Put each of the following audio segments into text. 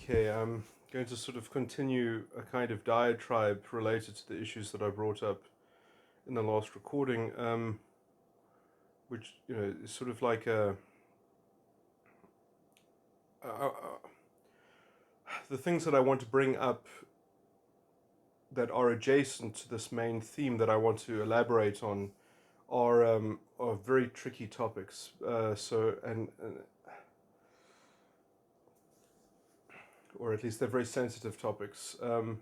Okay, I'm going to sort of continue a kind of diatribe related to the issues that I brought up in the last recording, which, is sort of like a the things that I want to bring up that are adjacent to this main theme that I want to elaborate on are very tricky topics. Or at least they're very sensitive topics. So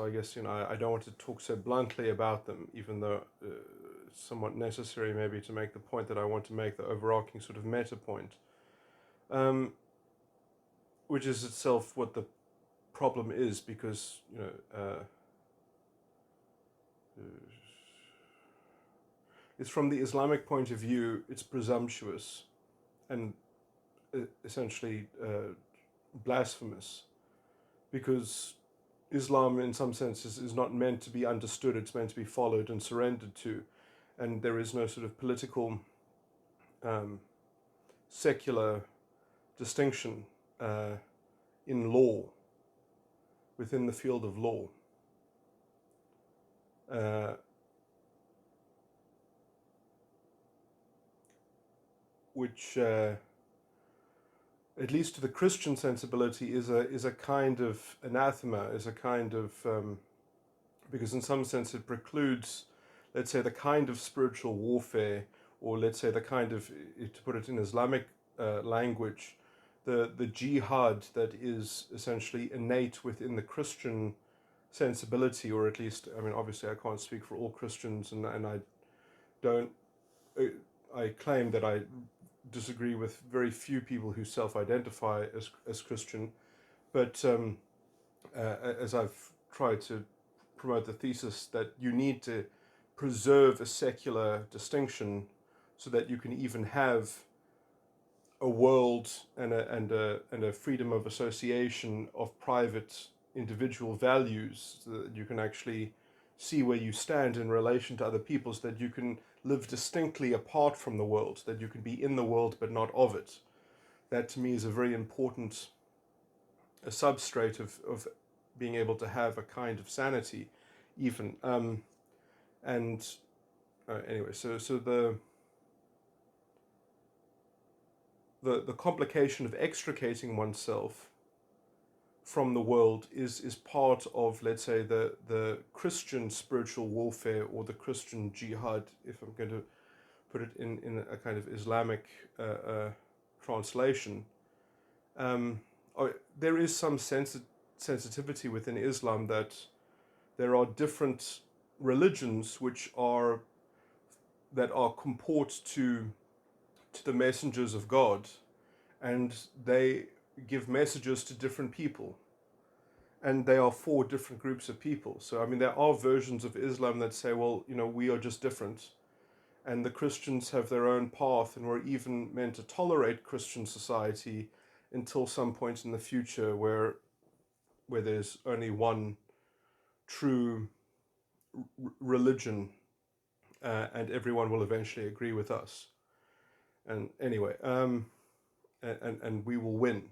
I guess I don't want to talk so bluntly about them, even though it's somewhat necessary maybe to make the point that I want to make, the overarching sort of meta point, um, which is itself what the problem is, because it's from the Islamic point of view, it's presumptuous and essentially blasphemous, because Islam, in some senses, is not meant to be understood, it's meant to be followed and surrendered to. And there is no sort of political, secular distinction in law, within the field of law. Which, at least to the Christian sensibility, is a kind of anathema, is a kind of because in some sense it precludes, let's say, the kind of spiritual warfare, or let's say the kind of, to put it in Islamic language, the jihad that is essentially innate within the Christian sensibility, or at least, I mean, obviously I can't speak for all Christians, and I don't, I claim that I disagree with very few people who self-identify as Christian, but as I've tried to promote the thesis that you need to preserve a secular distinction so that you can even have a world and a freedom of association of private individual values, so that you can actually see where you stand in relation to other people, so that you can live distinctly apart from the world, that you can be in the world but not of it. That to me is a very important a substrate of being able to have a kind of sanity, even. And anyway, so the complication of extricating oneself from the world is part of, let's say, the Christian spiritual warfare, or the Christian jihad, if I'm going to put it in a kind of Islamic translation. There is some sensitivity within Islam that there are different religions that are comport to the messengers of God, and they give messages to different people, and they are for different groups of people. So I mean, there are versions of Islam that say, well, we are just different, and the Christians have their own path, and we're even meant to tolerate Christian society until some point in the future where there's only one true religion, and everyone will eventually agree with us. And anyway, and we will win.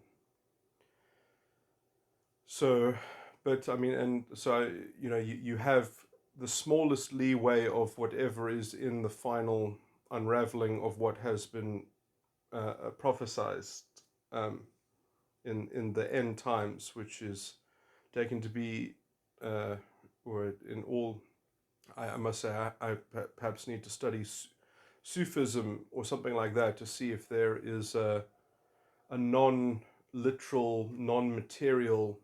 So, but I mean, and so you have the smallest leeway of whatever is in the final unraveling of what has been prophesized in the end times, which is taken to be, or in all, I must say, I perhaps need to study Sufism or something like that to see if there is a non-literal, non-material.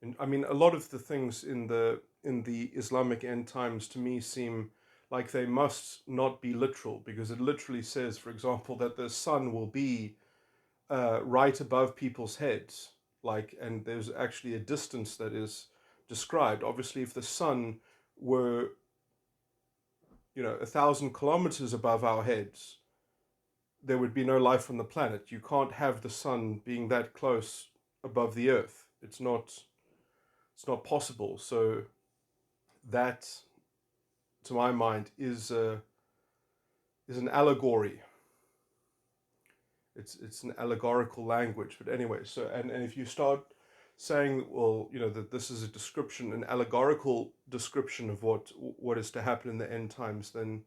And I mean, a lot of the things in the Islamic end times to me seem like they must not be literal, because it literally says, for example, that the sun will be right above people's heads, and there's actually a distance that is described. Obviously, if the sun were 1,000 kilometers above our heads, there would be no life on the planet. You can't have the sun being that close above the earth. It's not possible. So that, to my mind, is an allegory. it's an allegorical language. But anyway, so and if you start saying, well, that this is a description, an allegorical description of what is to happen in the end times, then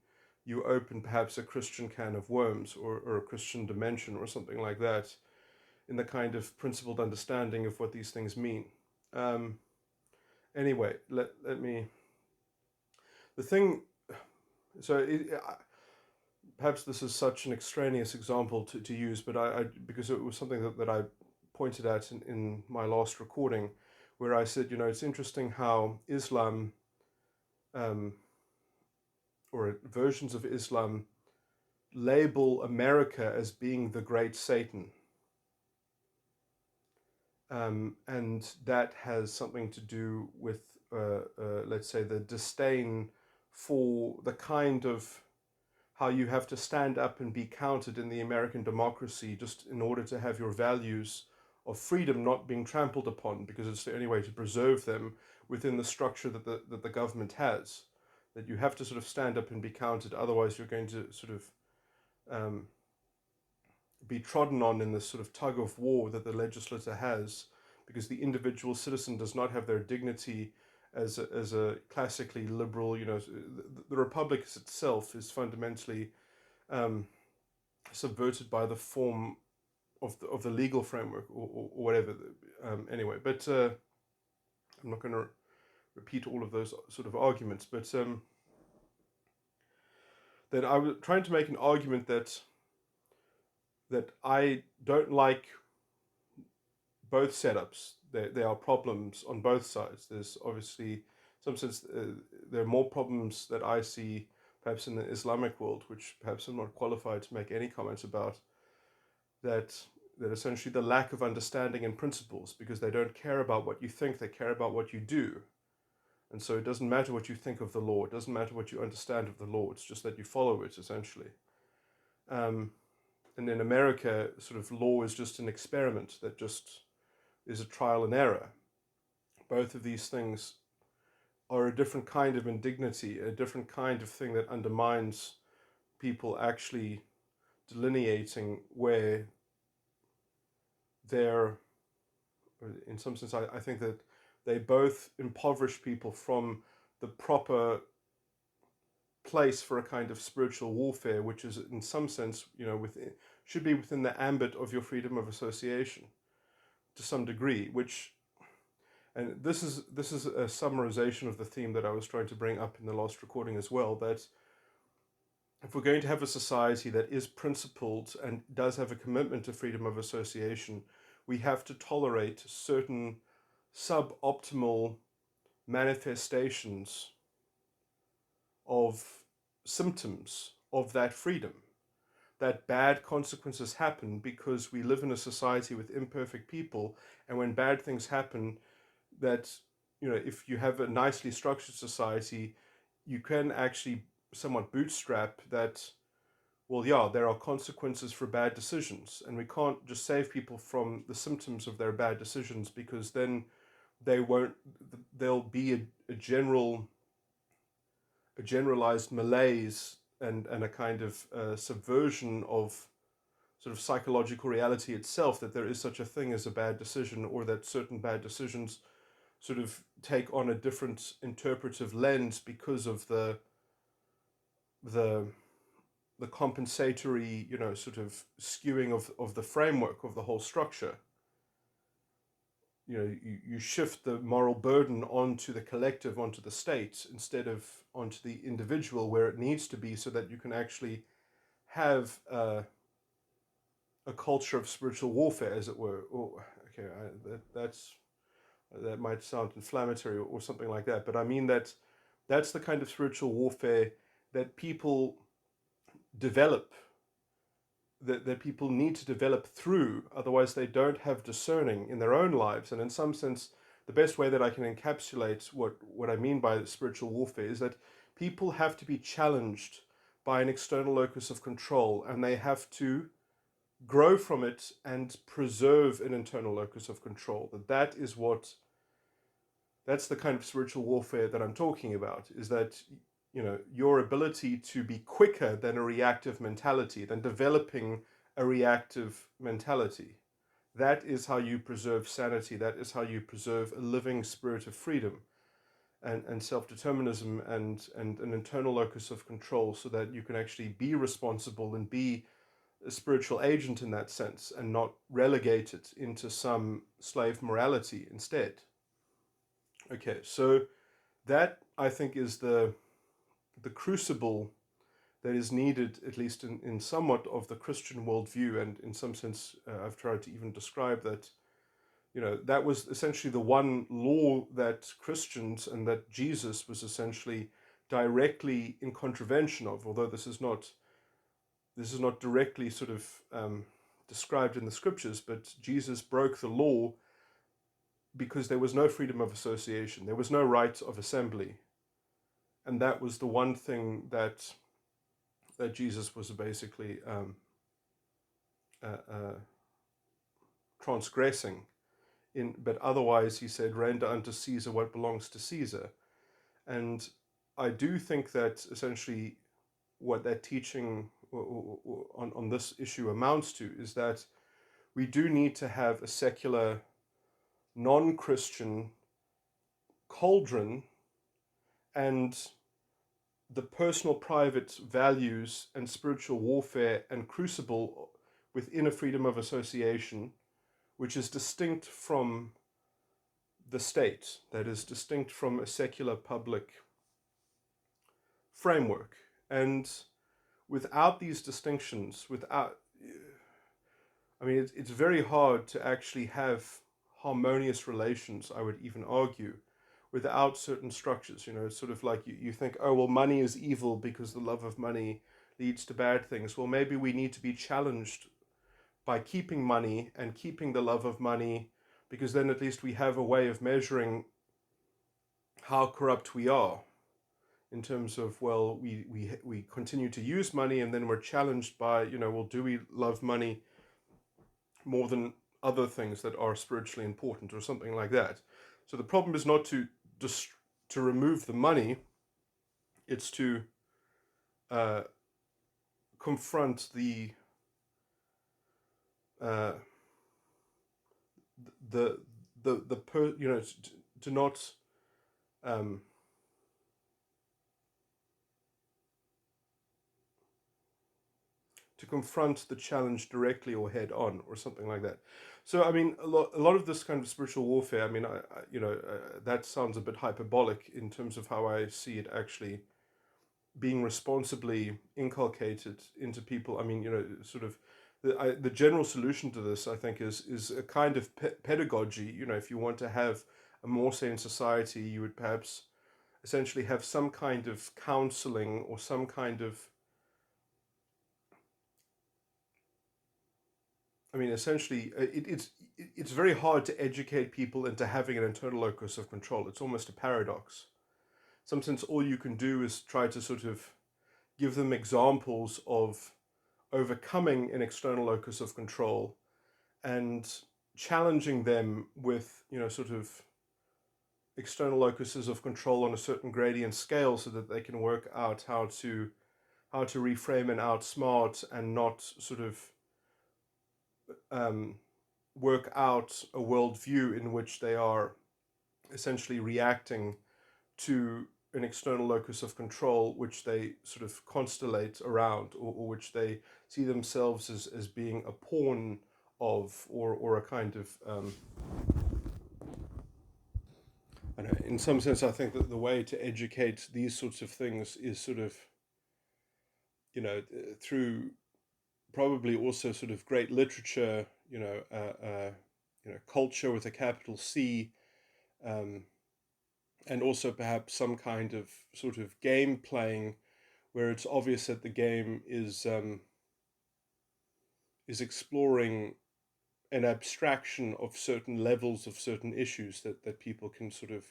you open perhaps a Christian can of worms, or a Christian dimension or something like that, in the kind of principled understanding of what these things mean. Anyway, let me. The thing, so perhaps this is such an extraneous example to use, but I because it was something that I pointed at in my last recording, where I said, it's interesting how Islam, or versions of Islam, label America as being the great Satan. And that has something to do with, let's say, the disdain for the kind of how you have to stand up and be counted in the American democracy just in order to have your values of freedom not being trampled upon, because it's the only way to preserve them within the structure that the government has. That you have to sort of stand up and be counted, otherwise you're going to sort of be trodden on in this sort of tug of war that the legislature has, because the individual citizen does not have their dignity as a classically liberal, the republic itself is fundamentally subverted by the form of the legal framework, or whatever. Anyway, but I'm not going to repeat all of those sort of arguments, but then I was trying to make an argument that I don't like both setups. There are problems on both sides. There's obviously, in some sense, there are more problems that I see perhaps in the Islamic world, which perhaps I'm not qualified to make any comments about, that essentially the lack of understanding and principles, because they don't care about what you think, they care about what you do. And so it doesn't matter what you think of the law, it doesn't matter what you understand of the law, it's just that you follow it, essentially. And in America, sort of law is just an experiment that just is a trial and error. Both of these things are a different kind of indignity, a different kind of thing that undermines people actually delineating where they're, in some sense, I think that they both impoverish people from the proper place for a kind of spiritual warfare, which is in some sense, should be within the ambit of your freedom of association to some degree, and this is a summarization of the theme that I was trying to bring up in the last recording as well, that if we're going to have a society that is principled and does have a commitment to freedom of association, we have to tolerate certain suboptimal manifestations of symptoms of that freedom. That bad consequences happen because we live in a society with imperfect people, and when bad things happen, that, if you have a nicely structured society, you can actually somewhat bootstrap that, well, yeah, there are consequences for bad decisions, and we can't just save people from the symptoms of their bad decisions, because then there'll be a generalized malaise and a kind of subversion of sort of psychological reality itself, that there is such a thing as a bad decision, or that certain bad decisions sort of take on a different interpretive lens because of the compensatory, sort of skewing of the framework of the whole structure. You shift the moral burden onto the collective, onto the state, instead of onto the individual where it needs to be, so that you can actually have a culture of spiritual warfare, as it were. Okay, that might sound inflammatory or something like that, but I mean that's the kind of spiritual warfare that people develop, that people need to develop through, otherwise they don't have discerning in their own lives. And in some sense, the best way that I can encapsulate what I mean by spiritual warfare is that people have to be challenged by an external locus of control, and they have to grow from it and preserve an internal locus of control. That's the kind of spiritual warfare that I'm talking about, is that your ability to be quicker than a reactive mentality, than developing a reactive mentality. That is how you preserve sanity. That is how you preserve a living spirit of freedom and self-determinism and an internal locus of control, so that you can actually be responsible and be a spiritual agent in that sense, and not relegate it into some slave morality instead. Okay, so that, I think, is the crucible that is needed, at least in somewhat of the Christian worldview, and in some sense, I've tried to even describe that. That was essentially the one law that Christians and that Jesus was essentially directly in contravention of, although this is not directly sort of described in the scriptures, but Jesus broke the law because there was no freedom of association, there was no right of assembly, and that was the one thing that Jesus was basically transgressing. But otherwise, he said, "Render unto Caesar what belongs to Caesar." And I do think that essentially what that teaching on this issue amounts to is that we do need to have a secular, non-Christian cauldron, and the personal, private values and spiritual warfare and crucible within a freedom of association, which is distinct from the state, that is distinct from a secular public framework. And without these distinctions, it's very hard to actually have harmonious relations, I would even argue, without certain structures. It's sort of like you think, oh, well, money is evil because the love of money leads to bad things. Well, maybe we need to be challenged by keeping money and keeping the love of money, because then at least we have a way of measuring how corrupt we are, in terms of, well, we continue to use money, and then we're challenged by, well, do we love money more than other things that are spiritually important, or something like that. So the problem is not to remove the money, it's to confront the to not to confront the challenge directly or head on, or something like that. So I mean, a lot of this kind of spiritual warfare, I mean, that sounds a bit hyperbolic in terms of how I see it actually being responsibly inculcated into people. I mean, sort of the general solution to this, I think, is a kind of pedagogy. If you want to have a more sane society, you would perhaps essentially have some kind of counseling, or some kind of, I mean, essentially, it's very hard to educate people into having an internal locus of control. It's almost a paradox. In some sense, all you can do is try to sort of give them examples of overcoming an external locus of control, and challenging them with, sort of external locuses of control on a certain gradient scale, so that they can work out how to reframe and outsmart, and not sort of work out a worldview in which they are essentially reacting to an external locus of control, which they sort of constellate around, or which they see themselves as being a pawn of, or a kind of, I don't know, in some sense, I think that the way to educate these sorts of things is sort of, through probably also sort of great literature, culture with a capital C, and also perhaps some kind of sort of game playing, where it's obvious that the game is exploring an abstraction of certain levels of certain issues that people can sort of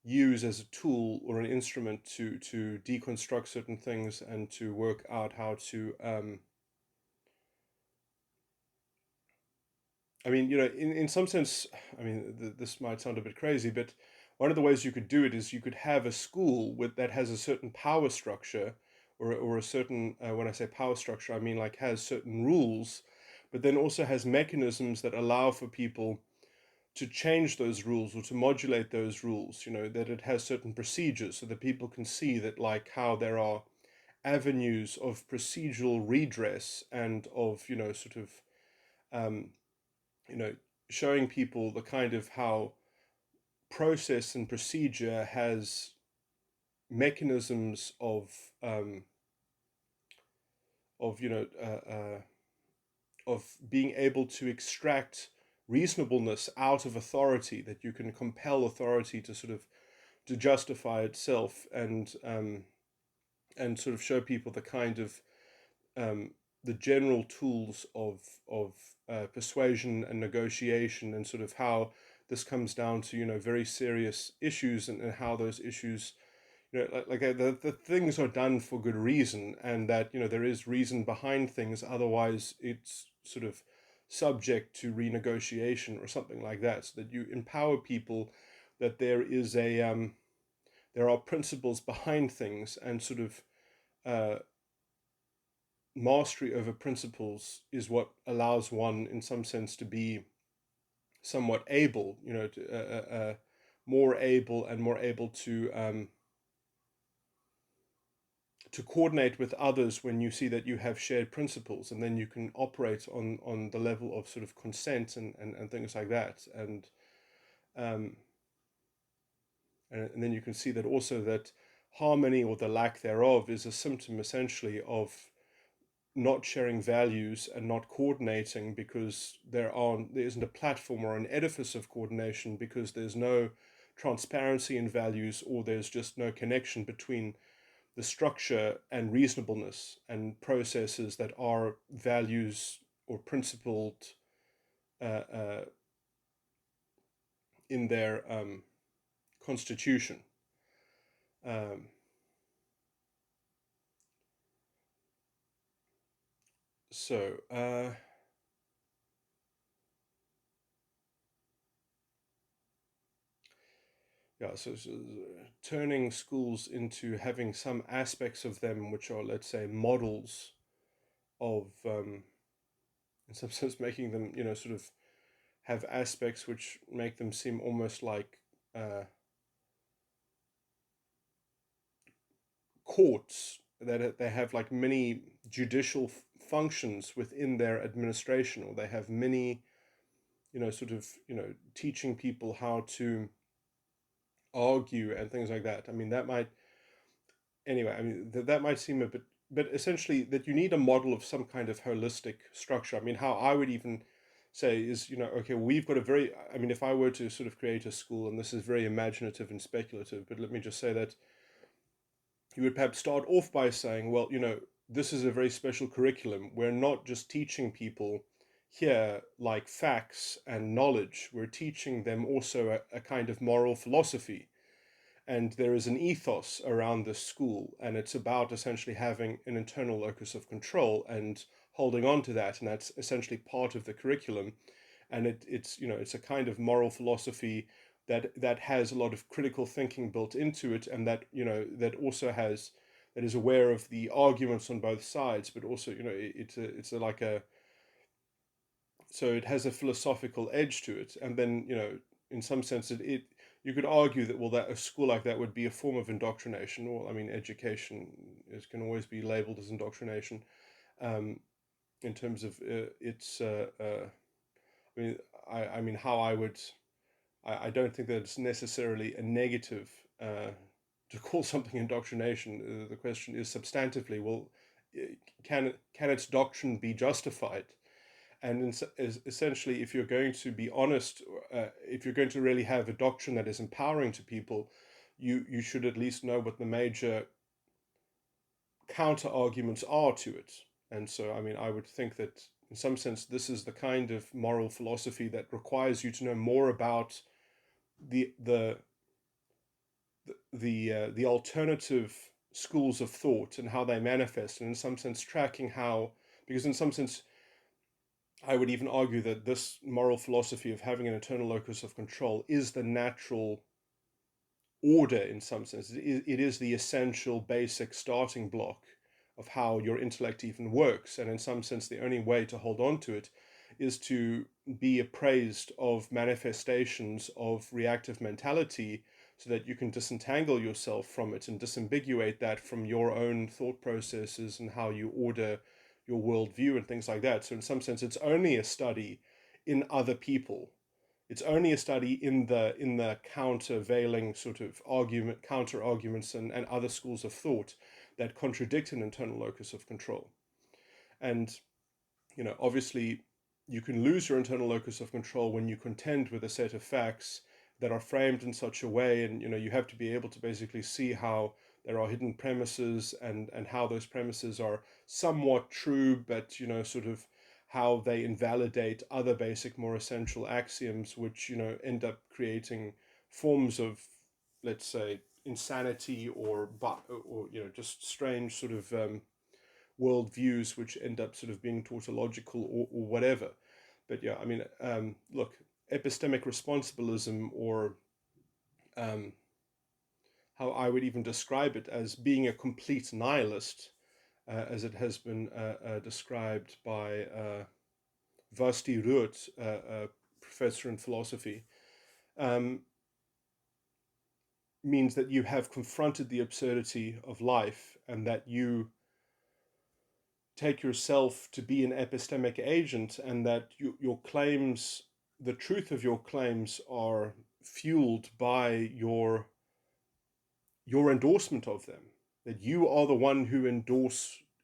use as a tool or an instrument to deconstruct certain things, and to work out how to I mean, in some sense, I mean, this might sound a bit crazy, but one of the ways you could do it is you could have a school that has a certain power structure, or a certain, when I say power structure, I mean like has certain rules, but then also has mechanisms that allow for people to change those rules or to modulate those rules, that it has certain procedures so that people can see that, like, how there are avenues of procedural redress and of, sort of, um, you know, showing people the kind of how process and procedure has mechanisms of of being able to extract reasonableness out of authority, that you can compel authority to sort of to justify itself, and sort of show people the kind of um, the general tools of persuasion and negotiation, and sort of how this comes down to very serious issues, and how those issues, the things are done for good reason, and that there is reason behind things, otherwise it's sort of subject to renegotiation or something like that, so that you empower people that there are principles behind things, and sort of uh, mastery over principles is what allows one, in some sense, to be somewhat able, more able and more able to coordinate with others when you see that you have shared principles, and then you can operate on the level of sort of consent, and things like that, um, and then you can see that also that harmony, or the lack thereof, is a symptom essentially of not sharing values and not coordinating, because there isn't a platform or an edifice of coordination, because there's no transparency in values, or there's just no connection between the structure and reasonableness and processes that are values or principled in their constitution. Um, so yeah, so turning schools into having some aspects of them which are, let's say, models of, in some sense, making them, sort of have aspects which make them seem almost like courts, that they have like many judicial functions within their administration, or they have many, sort of, teaching people how to argue and things like that. I mean, that might, anyway, I mean, that might seem a bit, but essentially that you need a model of some kind of holistic structure. I mean, how I would even say is, okay, we've got a very, I mean, if I were to sort of create a school, and this is very imaginative and speculative, but let me just say that you would perhaps start off by saying, well, this is a very special curriculum. We're not just teaching people here like facts and knowledge, we're teaching them also a kind of moral philosophy. And there is an ethos around this school, and it's about essentially having an internal locus of control and holding on to that, and that's essentially part of the curriculum. And it's a kind of moral philosophy that has a lot of critical thinking built into it, and that that is aware of the arguments on both sides, but also like a, so it has a philosophical edge to it. And then in some sense it you could argue that, well, that a school like that would be a form of indoctrination. Or, I mean, education can always be labeled as indoctrination, um, in terms of its I mean, I mean, how I would, I don't think that it's necessarily a negative to call something indoctrination. The question is substantively, well, can its doctrine be justified? And essentially, if you're going to be honest, if you're going to really have a doctrine that is empowering to people, you should at least know what the major counter arguments are to it. And so, I mean, I would think that in some sense, this is the kind of moral philosophy that requires you to know more about the the the alternative schools of thought and how they manifest, and in some sense tracking how, because in some sense I would even argue that this moral philosophy of having an internal locus of control is the natural order in some sense. It is the essential basic starting block of how your intellect even works. And in some sense, the only way to hold on to it is to be appraised of manifestations of reactive mentality, so that you can disentangle yourself from it and disambiguate that from your own thought processes and how you order your worldview and things like that. So in some sense, it's only a study in other people. It's only a study in the countervailing sort of counter arguments and other schools of thought that contradict an internal locus of control. And obviously, you can lose your internal locus of control when you contend with a set of facts that are framed in such a way, and you have to be able to basically see how there are hidden premises, and how those premises are somewhat true, but sort of how they invalidate other basic, more essential axioms, which end up creating forms of, let's say, insanity, or just strange sort of worldviews, which end up sort of being tautological, or whatever. But yeah, I mean, look, epistemic responsibilism, or how I would even describe it, as being a complete nihilist, as it has been described by Vasti Ruot, a professor in philosophy, means that you have confronted the absurdity of life, and that you take yourself to be an epistemic agent, and that your claims, the truth of your claims, are fueled by your endorsement of them, that you are the one who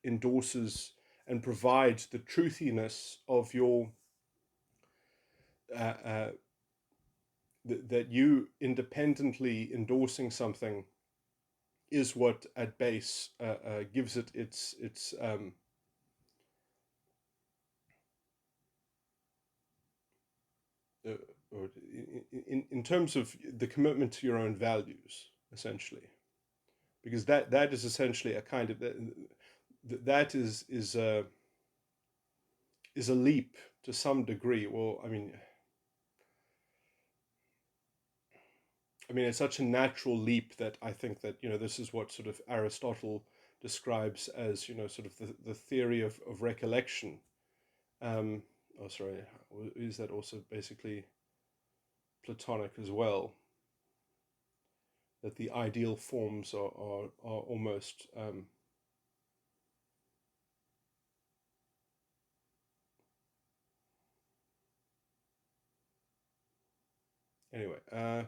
endorses and provides the truthiness of your that you independently endorsing something is what at base gives it its or in terms of the commitment to your own values, essentially, because that is essentially a kind of that is a leap to some degree. Well, I mean, it's such a natural leap that I think that this is what sort of Aristotle describes as sort of the theory of recollection. Oh, sorry, is that also basically Platonic as well? That the ideal forms are almost anyway.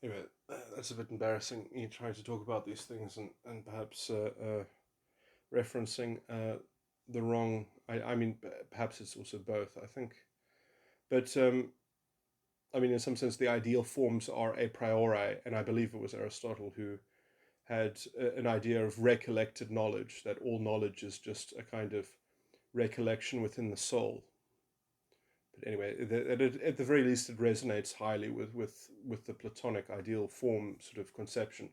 Anyway, that's a bit embarrassing, me trying to talk about these things, and perhaps referencing the wrong. I mean, perhaps it's also both, I think. But I mean, in some sense, the ideal forms are a priori, and I believe it was Aristotle who had an idea of recollected knowledge, that all knowledge is just a kind of recollection within the soul. But anyway, at the very least, it resonates highly with the Platonic ideal form sort of conception,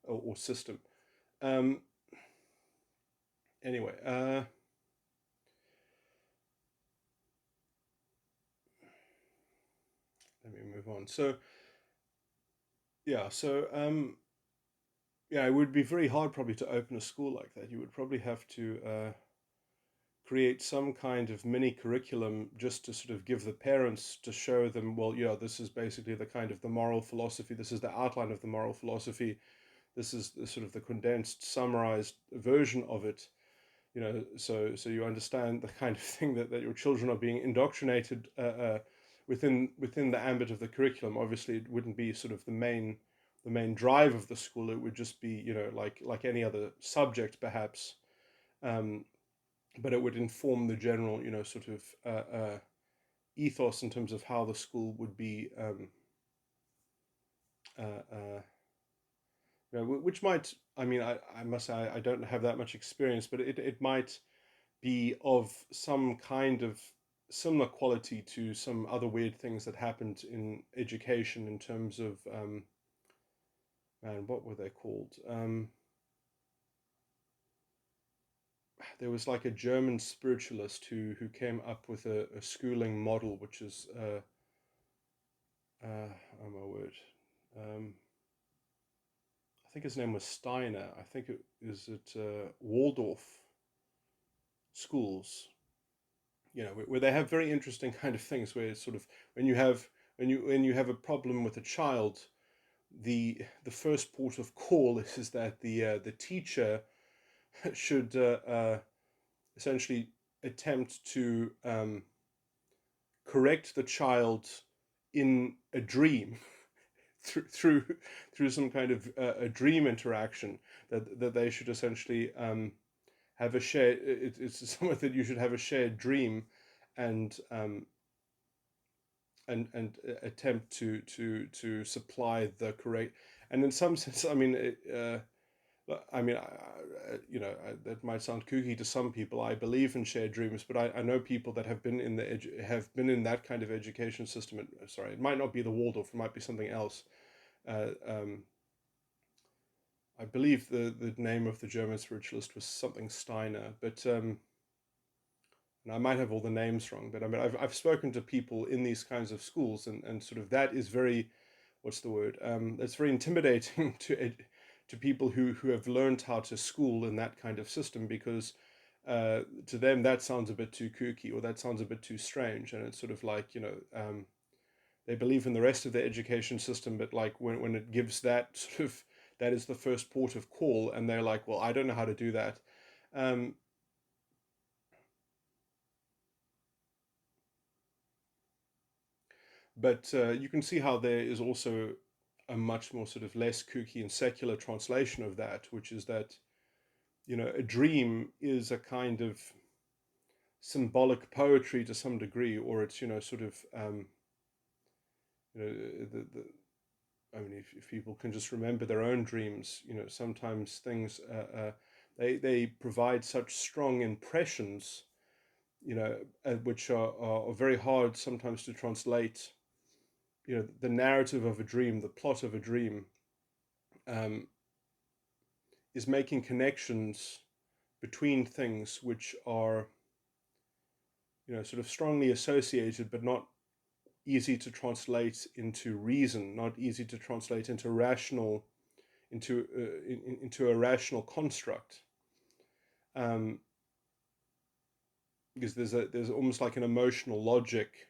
or system. Um, anyway, let me move on. So yeah, yeah, it would be very hard probably to open a school like that. You would probably have to create some kind of mini curriculum, just to sort of give the parents, to show them, well, yeah, this is basically the kind of the moral philosophy. This is the outline of the moral philosophy. This is the sort of the condensed, summarized version of it. So you understand the kind of thing that your children are being indoctrinated within the ambit of the curriculum. Obviously, it wouldn't be sort of the main drive of the school. It would just be like any other subject, perhaps, but it would inform the general sort of ethos in terms of how the school would be. Which might, I mean, I must say, I don't have that much experience, but it might be of some kind of similar quality to some other weird things that happened in education, in terms of man, what were they called? There was like a German spiritualist who came up with a schooling model, which is oh my word. Um, I think his name was Steiner. I think it is at Waldorf schools. Where they have very interesting kind of things where it's sort of when you have a problem with a child, the first port of call is that the teacher should essentially attempt to correct the child in a dream through some kind of a dream interaction that they should essentially have a shared. It's somewhat that you should have a shared dream, and attempt to supply the correct. And in some sense, I mean, that might sound kooky to some people. I believe in shared dreams, but I know people that have been in have been in that kind of education system. Sorry, it might not be the Waldorf; it might be something else. Uh, um, I believe the name of the German spiritualist was something Steiner, but and I might have all the names wrong. But I mean, I've spoken to people in these kinds of schools, and sort of that is very, what's the word? That's very intimidating to people who have learned how to school in that kind of system, because to them that sounds a bit too kooky, or that sounds a bit too strange, and it's sort of like, they believe in the rest of the education system, but like when it gives that sort of, that is the first port of call, and they're like, well, I don't know how to do that. Um, but you can see how there is also a much more sort of less kooky and secular translation of that, which is that, a dream is a kind of symbolic poetry to some degree, or it's, sort of, the I mean, if people can just remember their own dreams, sometimes things, they provide such strong impressions, which are very hard sometimes to translate. The narrative of a dream, the plot of a dream, um, is making connections between things which are, sort of strongly associated, but not easy to translate into reason, not easy to translate into rational, into a rational construct. Um, because there's almost like an emotional logic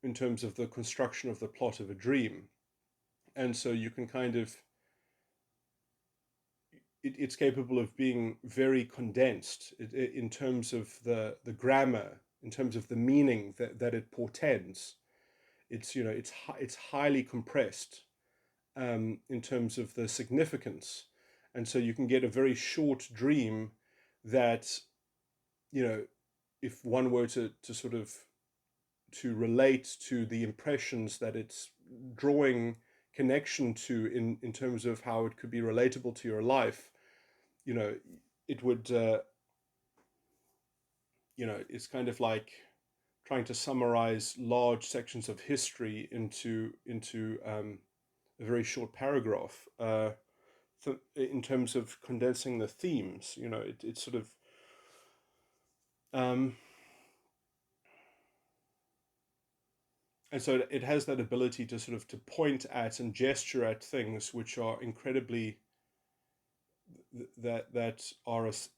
in terms of the construction of the plot of a dream, and so you can kind of, it's capable of being very condensed in terms of the grammar, in terms of the meaning that it portends. It's highly compressed in terms of the significance, and so you can get a very short dream that, if one were to sort of to relate to the impressions that it's drawing connection to in terms of how it could be relatable to your life, you know it would, it's kind of like trying to summarize large sections of history into a very short paragraph, in terms of condensing the themes. It's sort of, um, and so it has that ability to sort of to point at and gesture at things which are incredibly,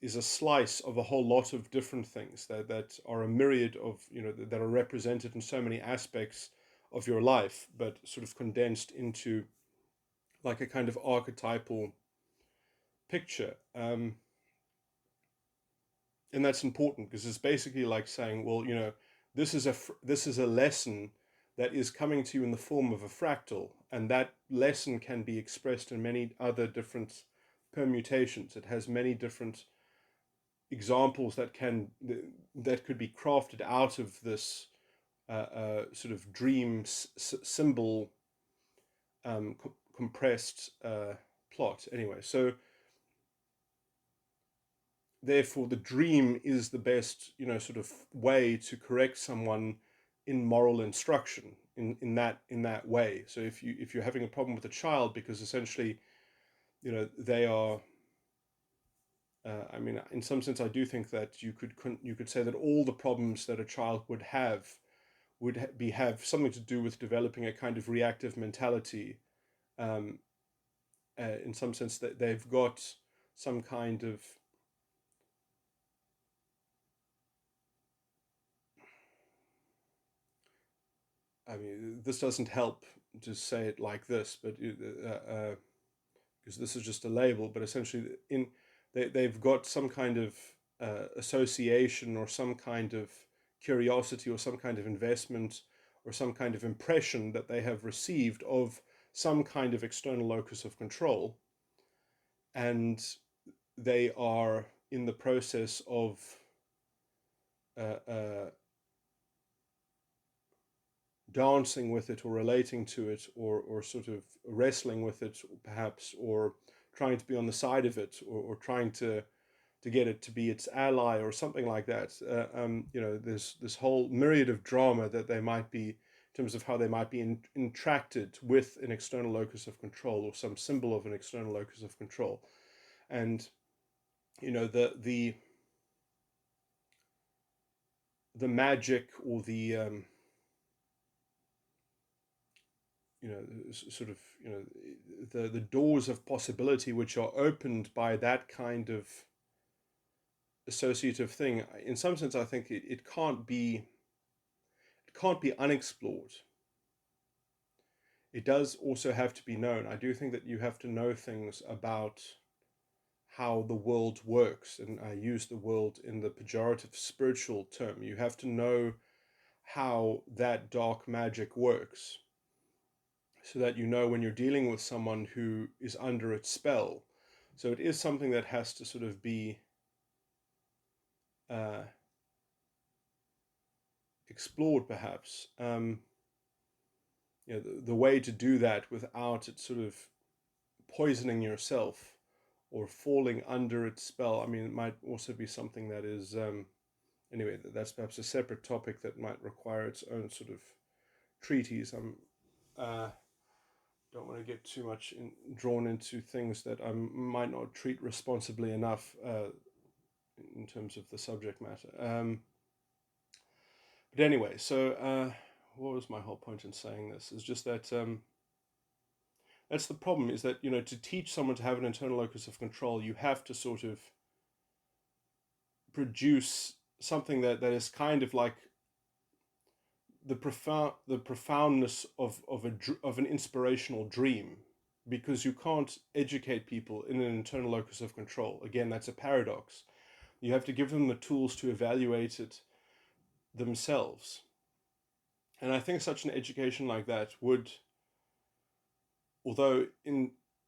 is a slice of a whole lot of different things that are a myriad of, that are represented in so many aspects of your life, but sort of condensed into like a kind of archetypal picture. And that's important because it's basically like saying, well, this is a lesson that is coming to you in the form of a fractal, and that lesson can be expressed in many other different permutations. It has many different examples that could be crafted out of this sort of dream symbol, compressed plot. Anyway, so therefore the dream is the best, sort of way to correct someone in moral instruction in that way. So if you're having a problem with a child because essentially, they are, I mean, in some sense I do think that you could say that all the problems that a child would have would have something to do with developing a kind of reactive mentality, um, in some sense that they've got some kind of I mean, this doesn't help to say it like this, but because this is just a label, but essentially they've got some kind of association or some kind of curiosity or some kind of investment or some kind of impression that they have received of some kind of external locus of control, and they are in the process of uh, uh, dancing with it or relating to it, or sort of wrestling with it perhaps, or trying to be on the side of it, or trying to get it to be its ally or something like that. There's this whole myriad of drama that they might be in terms of how they might be interacted with an external locus of control or some symbol of an external locus of control. And the magic, or sort of the doors of possibility which are opened by that kind of associative thing, in some sense I think it can't be unexplored. It does also have to be known. I do think that you have to know things about how the world works, and I use the world in the pejorative spiritual term. You have to know how that dark magic works, so that you know when you're dealing with someone who is under its spell. So it is something that has to sort of be uh, explored, perhaps. The way to do that without it sort of poisoning yourself or falling under its spell. I mean, it might also be something that is, anyway, that's perhaps a separate topic that might require its own sort of treatise. Uh, don't want to get too much drawn into things that I might not treat responsibly enough in terms of the subject matter. But anyway, so what was my whole point in saying this? Is just that that's the problem, is that, to teach someone to have an internal locus of control, you have to sort of produce something that is kind of like the profoundness of an inspirational dream, because you can't educate people in an internal locus of control. Again, that's a paradox. You have to give them the tools to evaluate it themselves. And I think such an education like that would, although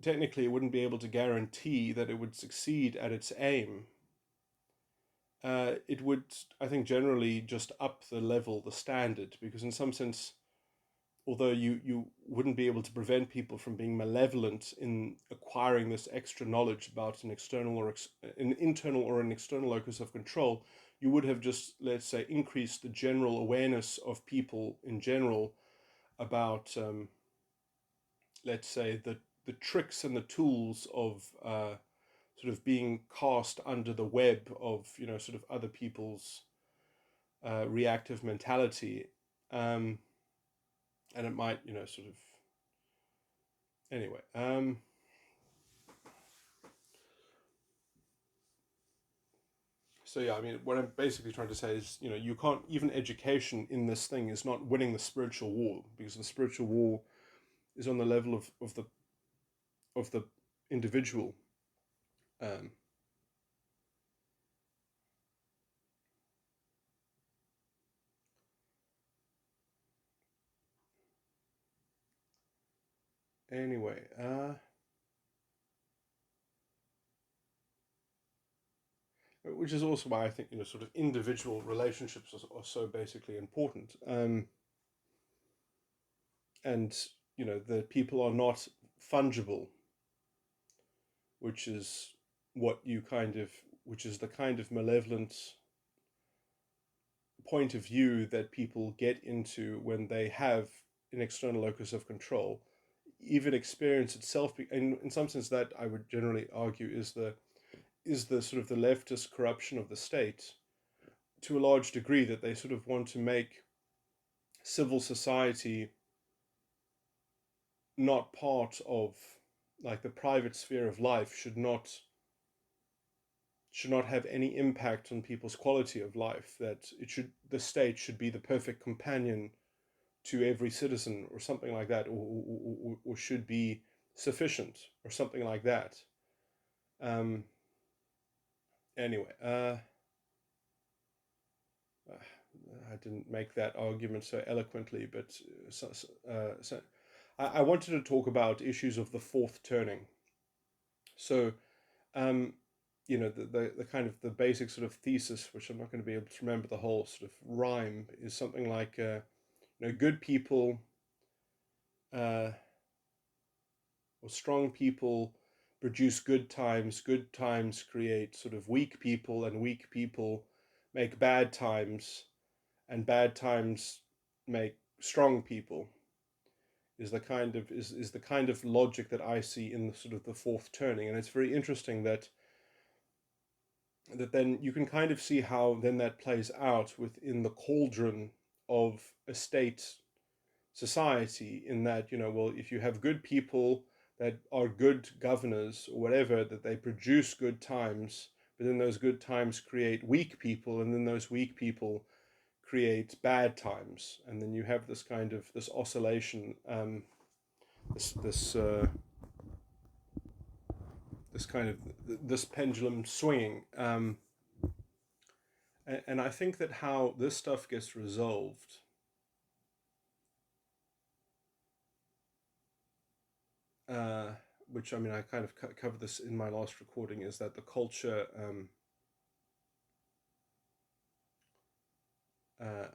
technically it wouldn't be able to guarantee that it would succeed at its aim, it would, I think, generally just up the standard, because in some sense, although you wouldn't be able to prevent people from being malevolent in acquiring this extra knowledge about an internal or an external locus of control, you would have just, let's say, increased the general awareness of people in general about, let's say, the tricks and the tools of sort of being cast under the web of, sort of other people's reactive mentality. And it might, sort of, anyway. So yeah, I mean, what I'm basically trying to say is, you can't, even education in this thing is not winning the spiritual war, because the spiritual war is on the level of the individual. Um, anyway, which is also why I think, sort of individual relationships are so basically important. And the people are not fungible, which is which is the kind of malevolent point of view that people get into when they have an external locus of control. Even experience itself, in some sense, that I would generally argue is the sort of the leftist corruption of the state, to a large degree, that they sort of want to make civil society not part of, like, the private sphere of life should not have any impact on people's quality of life, that the state should be the perfect companion to every citizen or something like that, or should be sufficient or something like that. um anyway, I didn't make that argument so eloquently, but so I wanted to talk about issues of the fourth turning. So, um, the kind of the basic sort of thesis, which I'm not going to be able to remember the whole sort of rhyme, is something like, good people, uh, or strong people produce good times create sort of weak people, and weak people make bad times, and bad times make strong people, is the kind of logic that I see in the sort of the fourth turning. And it's very interesting that then you can kind of see how then that plays out within the cauldron of a state society, in that, well, if you have good people that are good governors or whatever, that they produce good times, but then those good times create weak people, and then those weak people create bad times, and then you have this kind of this oscillation, this this kind of this pendulum swinging, and I think that how this stuff gets resolved, uh, which, I mean, I kind of covered this in my last recording, is that the culture, uh,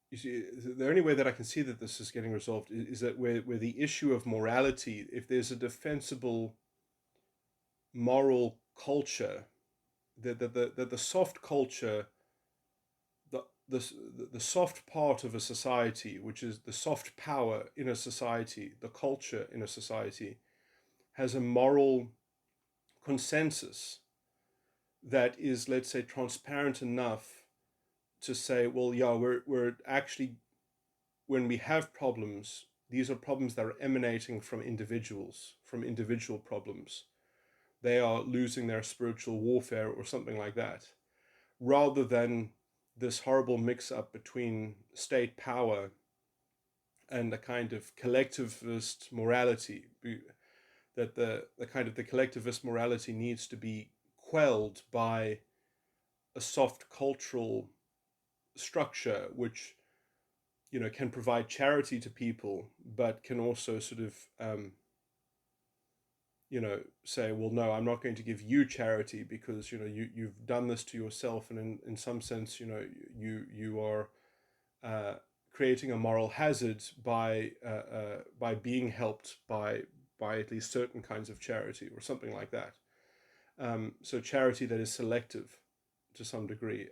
you see, the only way that I can see that this is getting resolved is that where the issue of morality, if there's a defensible moral culture, that the soft culture, the, the soft part of a society, which is the soft power in a society, the culture in a society, has a moral consensus that is, let's say, transparent enough to say, well, yeah, we're actually, when we have problems, these are problems that are emanating from individuals, from individual problems. They are losing their spiritual warfare or something like that, rather than this horrible mix-up between state power and a kind of collectivist morality, that the kind of the collectivist morality needs to be quelled by a soft cultural structure, which, can provide charity to people, but can also sort of, say, well, no, I'm not going to give you charity because, you've done this to yourself, and in some sense, you are, uh, creating a moral hazard by being helped by at least certain kinds of charity or something like that. So charity that is selective to some degree.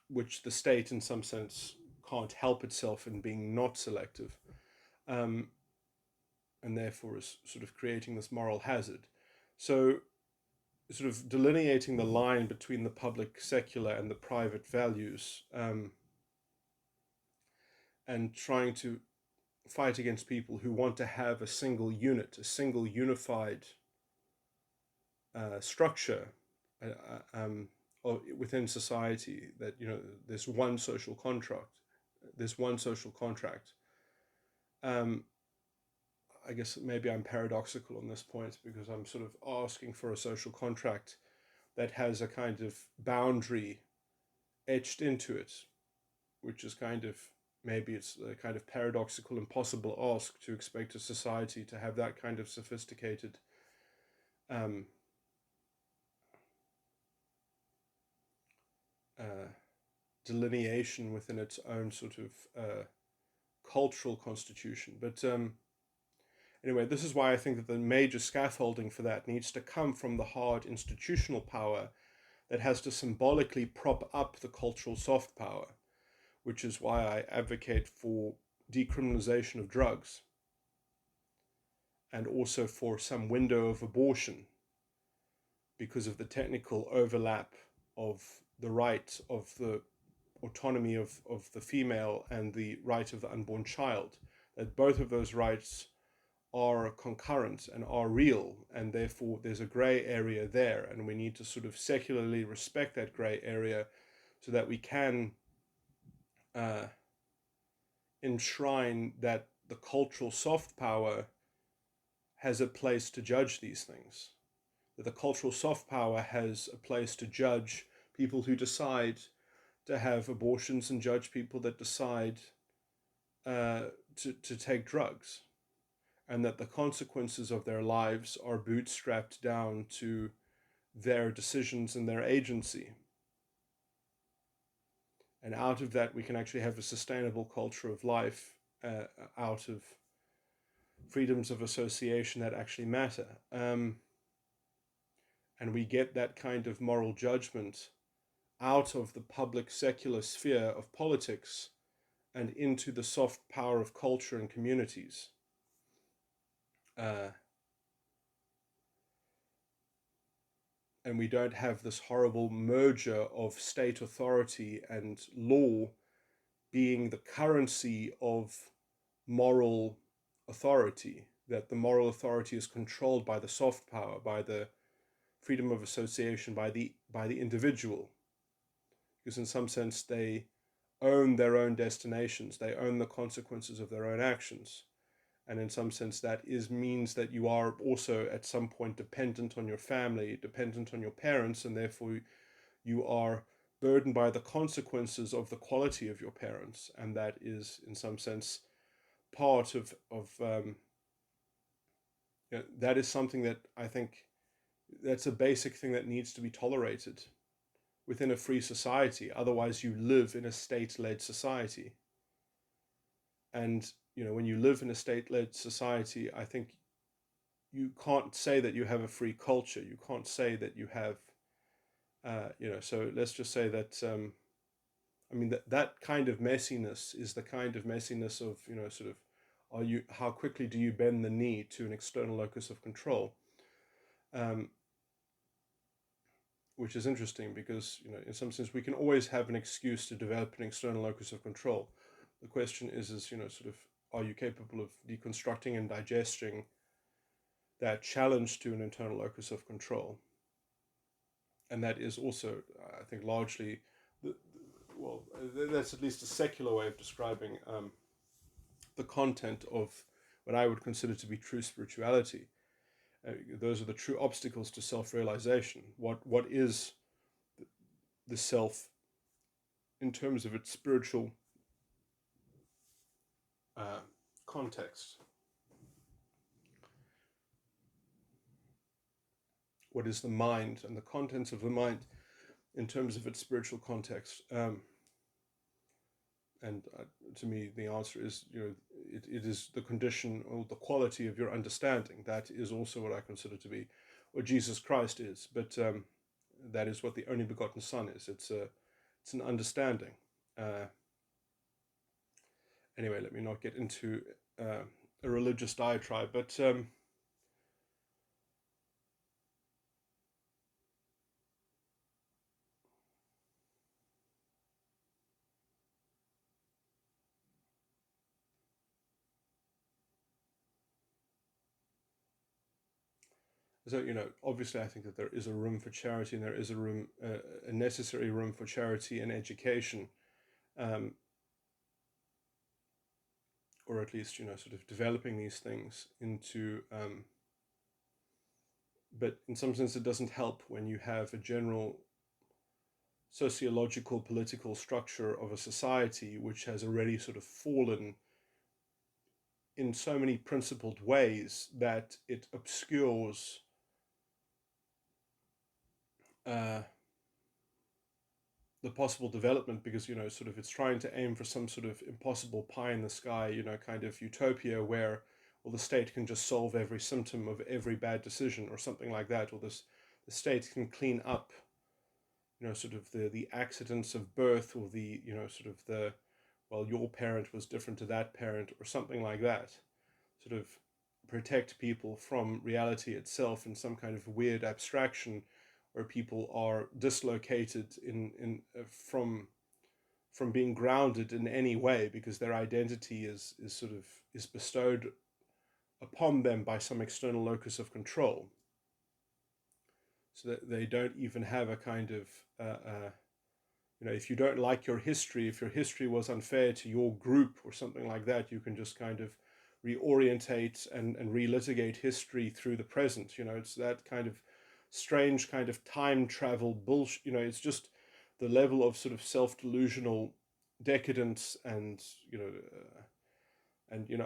Which the state, in some sense, can't help itself in being not selective, um, and therefore is sort of creating this moral hazard. So, sort of delineating the line between the public secular and the private values, and trying to fight against people who want to have a single unit, a single unified structure, within society, that, there's one social contract, there's one social contract. Um, I guess maybe I'm paradoxical on this point, because I'm sort of asking for a social contract that has a kind of boundary etched into it, which is kind of, maybe it's a kind of paradoxical, impossible ask to expect a society to have that kind of sophisticated, um, uh, delineation within its own sort of cultural constitution. But anyway, this is why I think that the major scaffolding for that needs to come from the hard institutional power that has to symbolically prop up the cultural soft power, which is why I advocate for decriminalization of drugs, and also for some window of abortion, because of the technical overlap of the right of the autonomy of the female and the right of the unborn child, that both of those rights are concurrent and are real, and therefore there's a gray area there, and we need to sort of secularly respect that gray area so that we can enshrine that the cultural soft power has a place to judge these things, that the cultural soft power has a place to judge people who decide to have abortions and judge people that decide to take drugs, and that the consequences of their lives are bootstrapped down to their decisions and their agency. And out of that, we can actually have a sustainable culture of life out of freedoms of association that actually matter. And we get that kind of moral judgment out of the public secular sphere of politics and into the soft power of culture and communities. And we don't have this horrible merger of state authority and law being the currency of moral authority, that the moral authority is controlled by the soft power, by the freedom of association, by the individual, because in some sense they own their own destinations, they own the consequences of their own actions. And in some sense that means that you are also at some point dependent on your family, dependent on your parents, and therefore you are burdened by the consequences of the quality of your parents. And that is in some sense part of that is something that I think that's a basic thing that needs to be tolerated within a free society. Otherwise you live in a state-led society. And when you live in a state-led society, I think you can't say that you have a free culture. You can't say that you have, so let's just say that, that kind of messiness is the kind of messiness of, how quickly do you bend the knee to an external locus of control? Which is interesting because, in some sense, we can always have an excuse to develop an external locus of control. The question is, are you capable of deconstructing and digesting that challenge to an internal locus of control? And that is also, I think, largely, that's at least a secular way of describing the content of what I would consider to be true spirituality. Those are the true obstacles to self-realization. What is the self in terms of its spiritual context? What is the mind and the contents of the mind in terms of its spiritual context? And to me, the answer is, it is the condition or the quality of your understanding. That is also what I consider to be what Jesus Christ is. But that is what the only begotten Son is. It's an understanding. Anyway, let me not get into a religious diatribe, but so, obviously I think that there is a room for charity, and there is a necessary room for charity and education, or at least, sort of developing these things into, but in some sense it doesn't help when you have a general sociological, political structure of a society which has already sort of fallen in so many principled ways that it obscures the possible development, because sort of it's trying to aim for some sort of impossible pie in the sky, kind of utopia where, well, the state can just solve every symptom of every bad decision or something like that, or the state can clean up sort of the accidents of birth, or the sort of the, well, your parent was different to that parent or something like that, sort of protect people from reality itself in some kind of weird abstraction where people are dislocated from being grounded in any way because their identity is sort of is bestowed upon them by some external locus of control, so that they don't even have a kind of if you don't like your history, if your history was unfair to your group or something like that, you can just kind of reorientate and relitigate history through the present. It's that kind of strange kind of time travel bullshit. It's just the level of sort of self-delusional decadence, and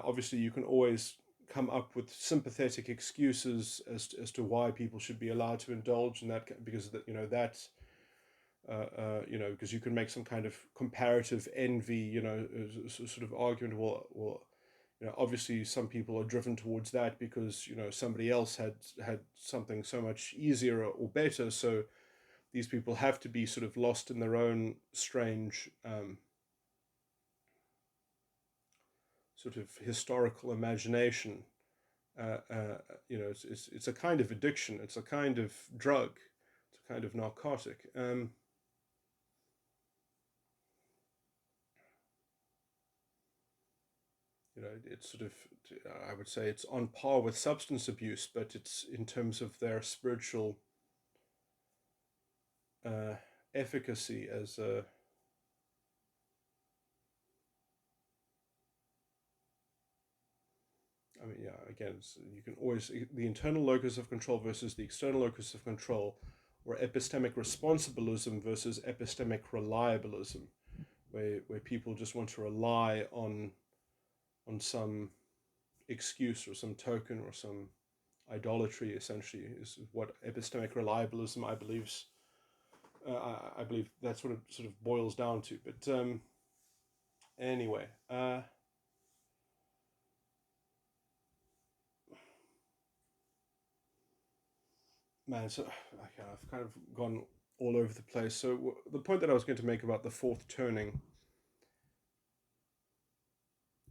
obviously you can always come up with sympathetic excuses as to why people should be allowed to indulge in that, because that because you can make some kind of comparative envy, sort of argument. Well, obviously some people are driven towards that because somebody else had something so much easier or better, so these people have to be sort of lost in their own strange sort of historical imagination. It's a kind of addiction. It's a kind of drug. It's a kind of narcotic. It's sort of, I would say it's on par with substance abuse, but it's in terms of their spiritual efficacy as a again, you can always, the internal locus of control versus the external locus of control, or epistemic responsibilism versus epistemic reliabilism, where people just want to rely on some excuse or some token or some idolatry, essentially, is what epistemic reliabilism, I believe that's what it sort of boils down to. But anyway, man, so okay, I've kind of gone all over the place. So the point that I was going to make about the fourth turning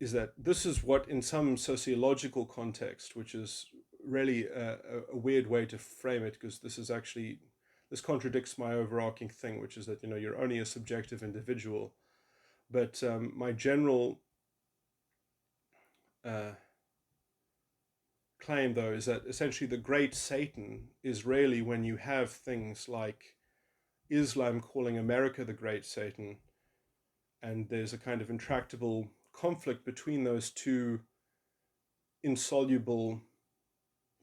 is that this is what, in some sociological context, which is really a weird way to frame it, because this contradicts my overarching thing, which is that you're only a subjective individual. But my general claim, though, is that essentially the great Satan is really when you have things like Islam calling America the great Satan, and there's a kind of intractable conflict between those two insoluble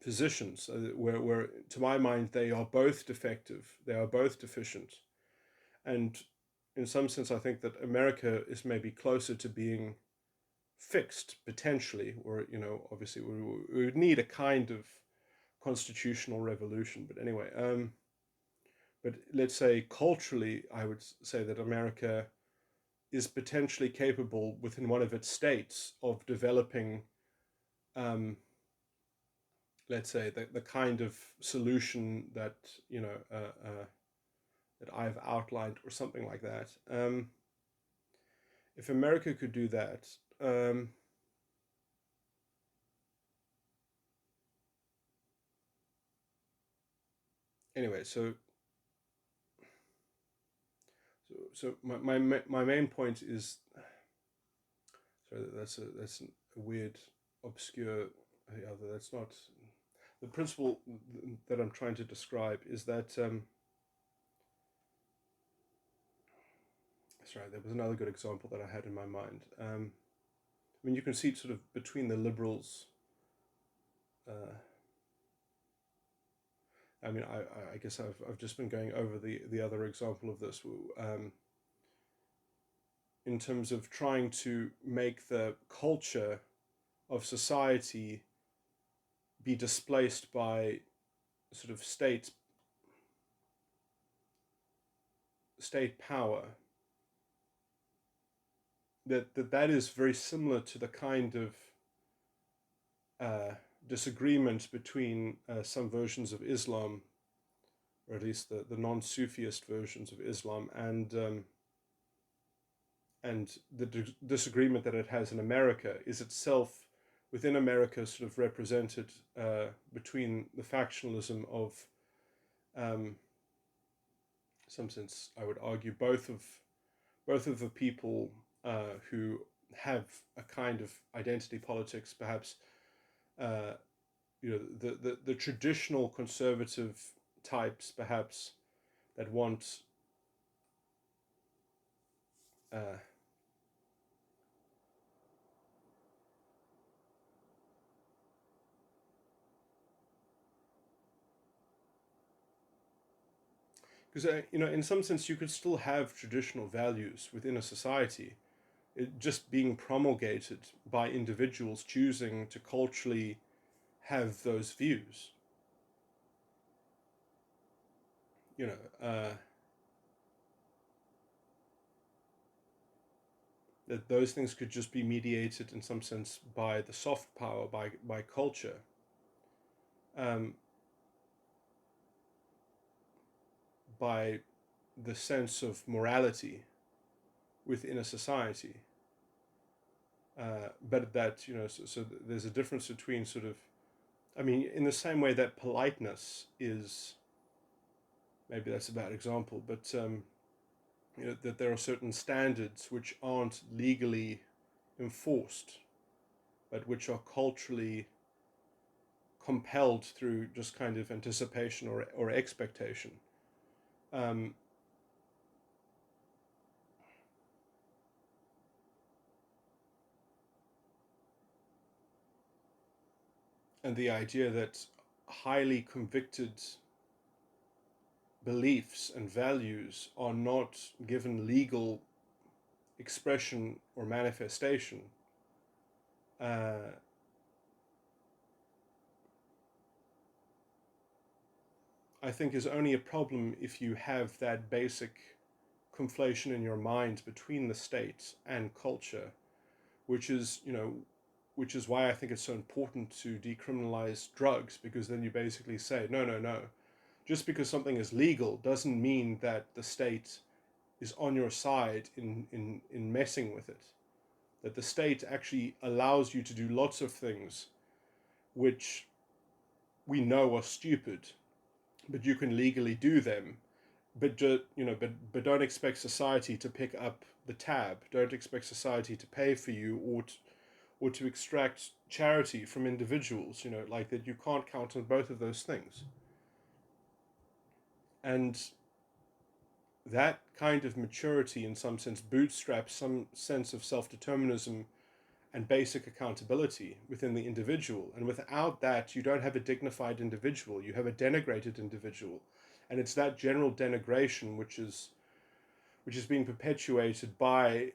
positions, where to my mind they are both defective, they are both deficient. And in some sense I think that America is maybe closer to being fixed, potentially, or obviously we would need a kind of constitutional revolution, but anyway, but let's say culturally I would say that America is potentially capable within one of its states of developing let's say the kind of solution that that I've outlined, or something like that. If America could do that, anyway, so my main point is, sorry, that's a weird, obscure. That's not the principle that I'm trying to describe. Is that sorry, there was another good example that I had in my mind. I mean, you can see it sort of between the liberals. I mean, I guess I've just been going over the other example of this, in terms of trying to make the culture of society be displaced by sort of state power. That is very similar to the kind of disagreement between some versions of Islam, or at least the non-Sufist versions of Islam, and the disagreement that it has in America is itself within America sort of represented between the factionalism of some sense, I would argue both of the people who have a kind of identity politics, perhaps uh, the traditional conservative types, perhaps that want uh, because in some sense you could still have traditional values within a society, it just being promulgated by individuals choosing to culturally have those views. You know, that those things could just be mediated in some sense by the soft power, by culture. Um, by the sense of morality within a society. But that, so there's a difference between sort of, I mean, in the same way that politeness is, maybe that's a bad example, but that there are certain standards which aren't legally enforced, but which are culturally compelled through just kind of anticipation or expectation. Um, and the idea that highly convicted beliefs and values are not given legal expression or manifestation, uh, I think is only a problem if you have that basic conflation in your mind between the state and culture, which is, which is why I think it's so important to decriminalize drugs, because then you basically say, no, no, no. Just because something is legal doesn't mean that the state is on your side in messing with it. That the state actually allows you to do lots of things which we know are stupid, but you can legally do them. But don't expect society to pick up the tab. Don't expect society to pay for you or to extract charity from individuals. Like that, you can't count on both of those things. And that kind of maturity, in some sense, bootstraps some sense of self determinism and basic accountability within the individual. And without that, you don't have a dignified individual, you have a denigrated individual. And it's that general denigration which is being perpetuated by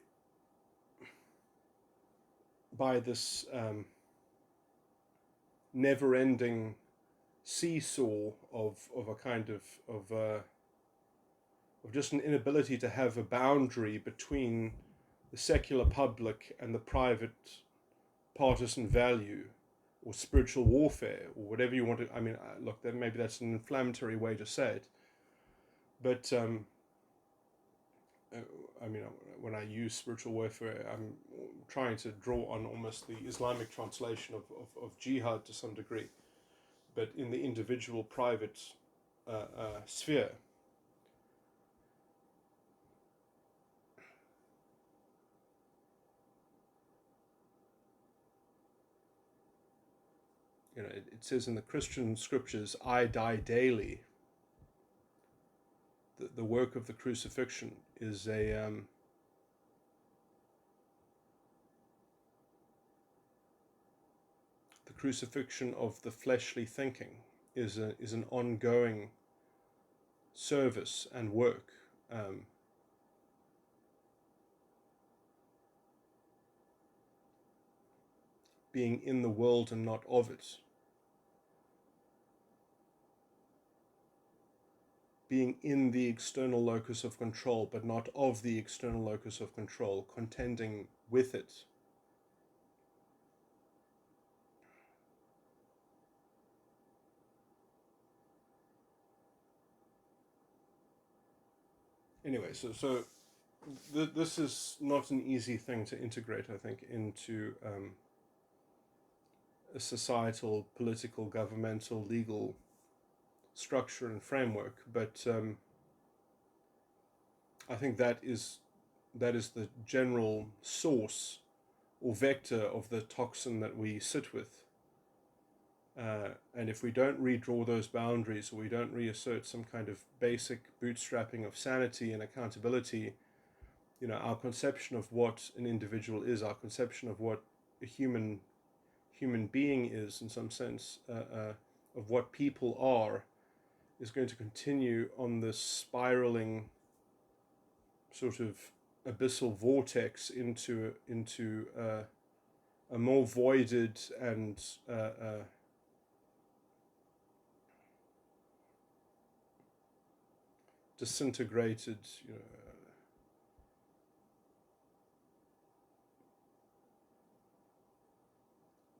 this never-ending seesaw of a kind of just an inability to have a boundary between the secular public and the private partisan value or spiritual warfare or whatever you want to. I mean, look, then maybe that's an inflammatory way to say it, but uh, I mean, when I use spiritual warfare, I'm trying to draw on almost the Islamic translation of jihad to some degree, but in the individual private sphere. It says in the Christian scriptures, "I die daily." The work of the crucifixion is the crucifixion of the fleshly thinking is an ongoing service and work. Being in the world and not of it. Being in the external locus of control, but not of the external locus of control, contending with it. Anyway, so this is not an easy thing to integrate, I think, into a societal, political, governmental, legal structure and framework. But I think that is the general source or vector of the toxin that we sit with. And if we don't redraw those boundaries, or we don't reassert some kind of basic bootstrapping of sanity and accountability, our conception of what an individual is, our conception of what a human being is, in some sense, of what people are, is going to continue on this spiraling sort of abyssal vortex into a more voided and disintegrated,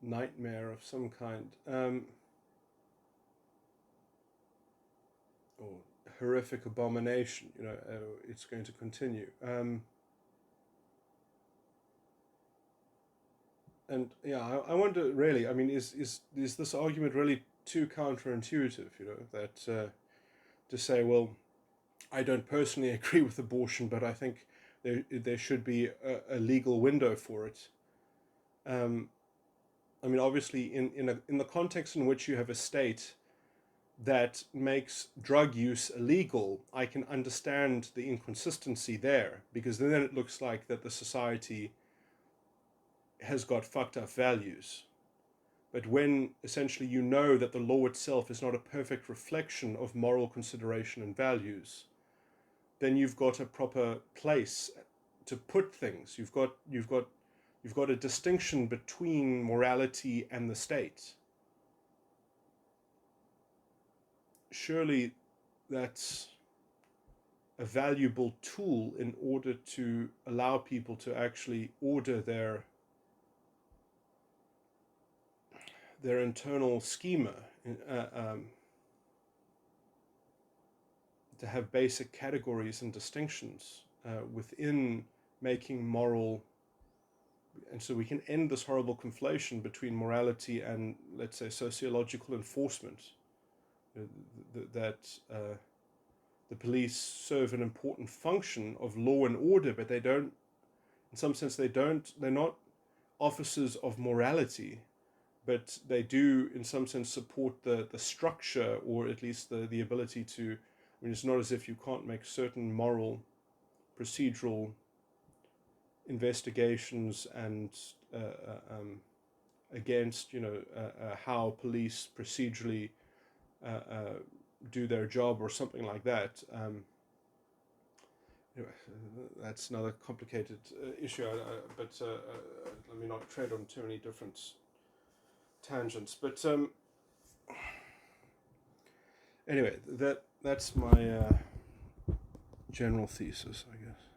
nightmare of some kind, or horrific abomination. It's going to continue. And yeah, I wonder, really, I mean, is this argument really too counterintuitive? That to say, well, I don't personally agree with abortion, but I think there should be a legal window for it. I mean, obviously, in the context in which you have a state that makes drug use illegal, I can understand the inconsistency there, because then it looks like that the society has got fucked up values. But when essentially that the law itself is not a perfect reflection of moral consideration and values, then you've got a proper place to put things. You've got a distinction between morality and the state. Surely that's a valuable tool in order to allow people to actually order their internal schema, to have basic categories and distinctions within making moral. And so we can end this horrible conflation between morality and, let's say, sociological enforcement. That the police serve an important function of law and order, but they don't, in some sense, they're not officers of morality, but they do, in some sense, support the structure, or at least the ability to. I mean, it's not as if you can't make certain moral, procedural investigations and against how police procedurally do their job or something like that. That's another complicated issue, but let me not tread on too many different tangents. But anyway, that's my general thesis, I guess.